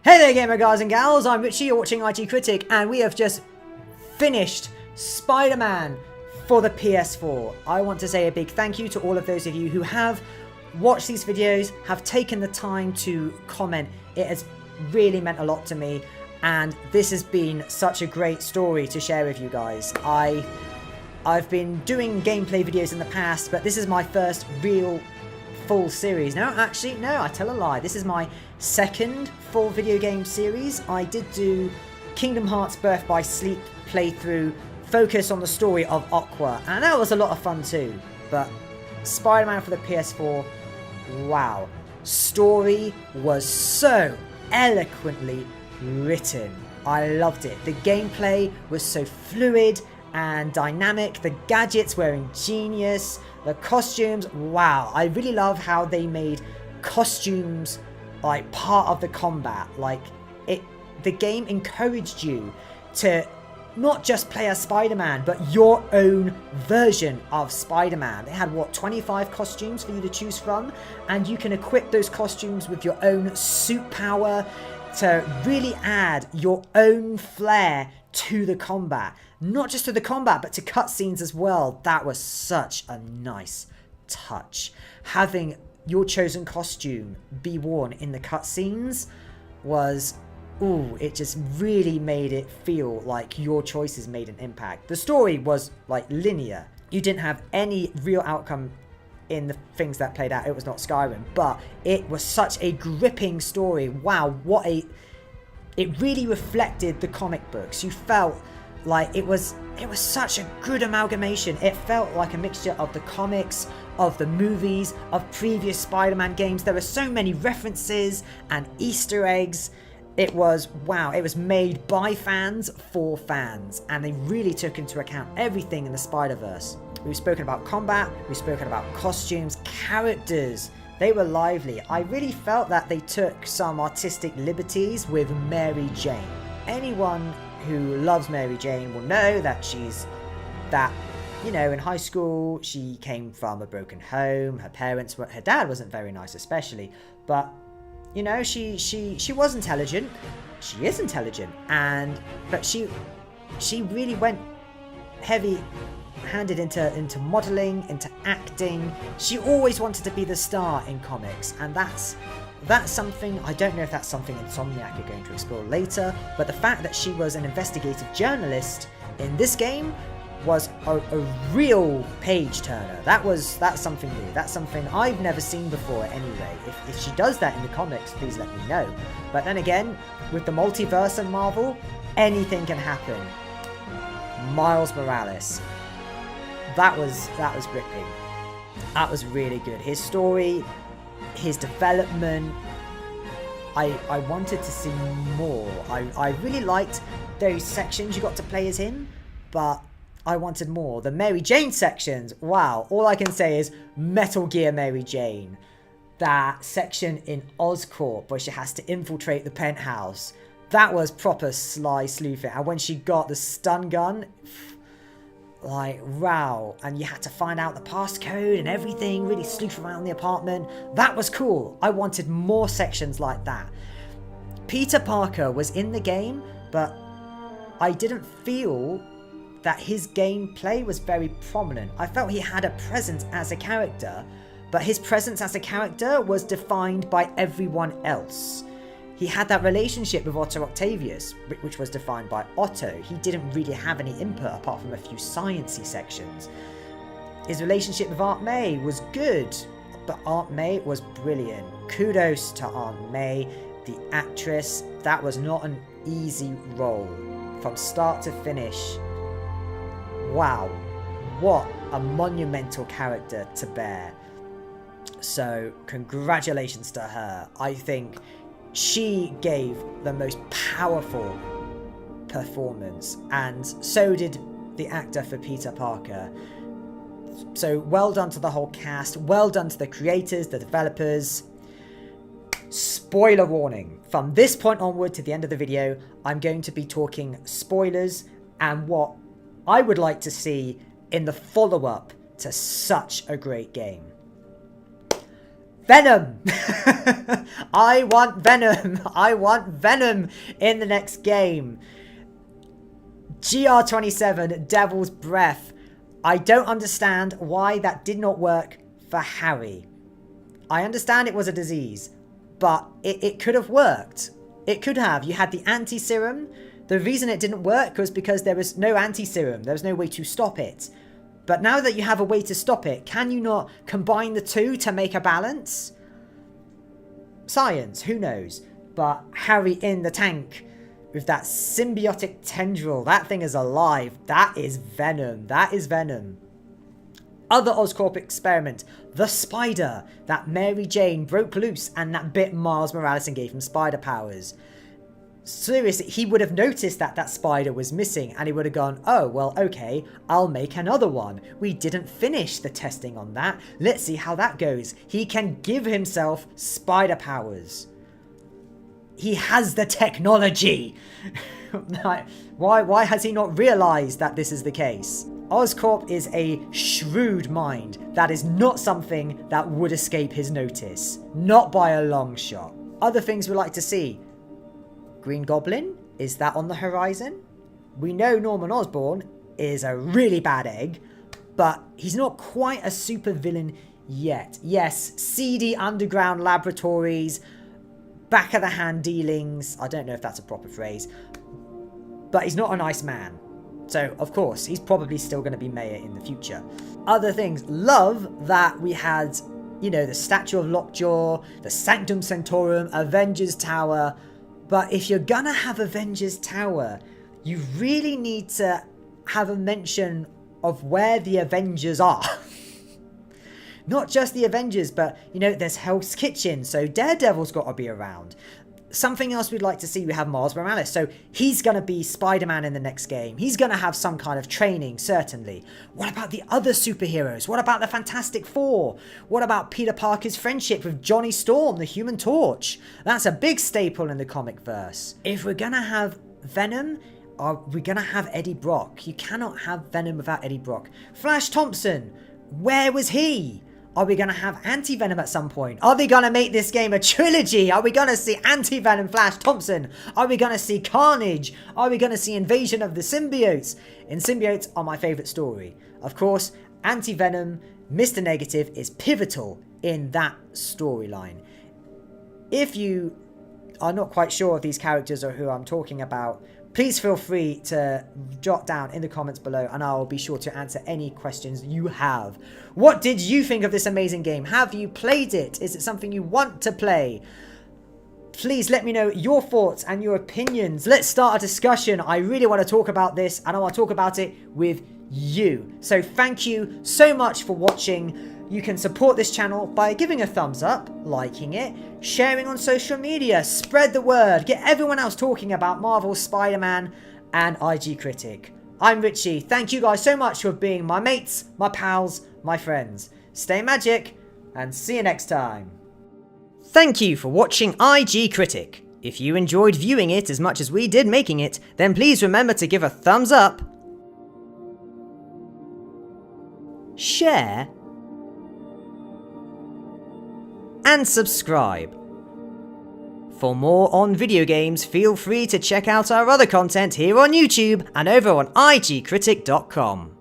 Hey there gamer guys and gals, I'm Richie, you're watching IGCritic, and we have just finished Spider-Man for the PS4. I want to say a big thank you to all of those of you who have watched these videos, have taken the time to comment. It has really meant a lot to me, and this has been such a great story to share with you guys. I've been doing gameplay videos in the past, but this is my first real full series. No, actually, no, I tell a lie. This is my second full video game series. I did do Kingdom Hearts Birth by Sleep playthrough, focus on the story of Aqua, and that was a lot of fun too. But Spider-Man for the PS4, wow. Story was so eloquently written. I loved it. The gameplay was so fluid and dynamic. The gadgets were ingenious. The costumes, wow. I really love how they made costumes like part of the combat. Like the game encouraged you to not just play as Spider-Man, but your own version of Spider-Man. They had, what, 25 costumes for you to choose from, and you can equip those costumes with your own suit power to really add your own flair to the combat. Not just to the combat, but to cutscenes as well. That was such a nice touch. Having your chosen costume be worn in the cutscenes was, ooh, it just really made it feel like your choices made an impact. The story was like linear. You didn't have any real outcome in the things that played out. It was not Skyrim, but it was such a gripping story. Wow, it really reflected the comic books. You felt like it was such a good amalgamation. It felt like a mixture of the comics, of the movies, of previous Spider-Man games. There were so many references and Easter eggs. It was, wow, it was made by fans for fans, and they really took into account everything in the Spider-Verse. We've spoken about combat, we've spoken about costumes, characters. They were lively. I really felt that they took some artistic liberties with Mary Jane. Anyone who loves Mary Jane will know that you know, in high school, she came from a broken home. Her dad wasn't very nice, especially, but you know, she was intelligent. She is intelligent, but she really went heavy-handed into modeling, into acting. She always wanted to be the star in comics, and that's something, I don't know if that's something Insomniac are going to explore later, but the fact that she was an investigative journalist in this game was a real page turner. That's something new. That's something I've never seen before anyway. If she does that in the comics, please let me know. But then again, with the multiverse and Marvel, anything can happen. Miles Morales. That was gripping. That was really good. His story, his development, I wanted to see more. I really liked those sections you got to play as him, but I wanted more. The Mary Jane sections, wow, all I can say is Metal Gear Mary Jane. That section in Oscorp where she has to infiltrate the penthouse, that was proper sly sleuthing. And when she got the stun gun, like, wow, and you had to find out the passcode and everything, really sleuth around the apartment. That was cool. I wanted more sections like that. Peter Parker was in the game, but I didn't feel that his gameplay was very prominent. I felt he had a presence as a character, but his presence as a character was defined by everyone else. He had that relationship with Otto Octavius, which was defined by Otto. He didn't really have any input apart from a few sciencey sections. His relationship with Aunt May was good, but Aunt May was brilliant. Kudos to Aunt May, the actress. That was not an easy role from start to finish. Wow, what a monumental character to bear. So congratulations to her. I think she gave the most powerful performance, and so did the actor for Peter Parker. So well done to the whole cast, well done to the creators, the developers. Spoiler warning, from this point onward to the end of the video, I'm going to be talking spoilers and what I would like to see in the follow-up to such a great game. Venom! I want Venom! I want Venom in the next game. GR27, Devil's Breath. I don't understand why that did not work for Harry. I understand it was a disease, but it could have worked. It could have. You had the anti-serum. The reason it didn't work was because there was no anti-serum. There was no way to stop it. But now that you have a way to stop it, can you not combine the two to make a balance? Science, who knows? But Harry in the tank with that symbiotic tendril. That thing is alive. That is Venom. That is Venom. Other Oscorp experiment. The spider that Mary Jane broke loose and that bit Miles Morales and gave him spider powers. Seriously, he would have noticed that that spider was missing and he would have gone, oh, well, okay, I'll make another one. We didn't finish the testing on that. Let's see how that goes. He can give himself spider powers. He has the technology. Why has he not realized that this is the case? Oscorp is a shrewd mind. That is not something that would escape his notice. Not by a long shot. Other things we'd like to see. Green Goblin? Is that on the horizon? We know Norman Osborn is a really bad egg, but he's not quite a super villain yet. Yes, seedy underground laboratories, back of the hand dealings. I don't know if that's a proper phrase, but he's not a nice man. So, of course, he's probably still going to be mayor in the future. Other things. Love that we had, you know, the Statue of Lockjaw, the Sanctum Sanctorum, Avengers Tower. But if you're gonna have Avengers Tower, you really need to have a mention of where the Avengers are. Not just the Avengers, but, you know, there's Hell's Kitchen, so Daredevil's got to be around. Something else we'd like to see, we have Miles Morales, so he's going to be Spider-Man in the next game. He's going to have some kind of training, certainly. What about the other superheroes? What about the Fantastic Four? What about Peter Parker's friendship with Johnny Storm, the Human Torch? That's a big staple in the comic verse. If we're going to have Venom, are we going to have Eddie Brock? You cannot have Venom without Eddie Brock. Flash Thompson, where was he? Are we going to have Anti-Venom at some point? Are they going to make this game a trilogy? Are we going to see Anti-Venom Flash Thompson? Are we going to see Carnage? Are we going to see Invasion of the Symbiotes? And Symbiotes are my favourite story. Of course, Anti-Venom, Mr. Negative is pivotal in that storyline. If you are not quite sure if these characters are who I'm talking about, please feel free to jot down in the comments below and I'll be sure to answer any questions you have. What did you think of this amazing game? Have you played it? Is it something you want to play? Please let me know your thoughts and your opinions. Let's start a discussion. I really want to talk about this and I want to talk about it with you. So thank you so much for watching. You can support this channel by giving a thumbs up, liking it, sharing on social media, spread the word, get everyone else talking about Marvel, Spider-Man, and IG Critic. I'm Richie. Thank you guys so much for being my mates, my pals, my friends. Stay magic, and see you next time. Thank you for watching IG Critic. If you enjoyed viewing it as much as we did making it, then please remember to give a thumbs up, share, and subscribe. For more on video games, feel free to check out our other content here on YouTube and over on IGCritic.com.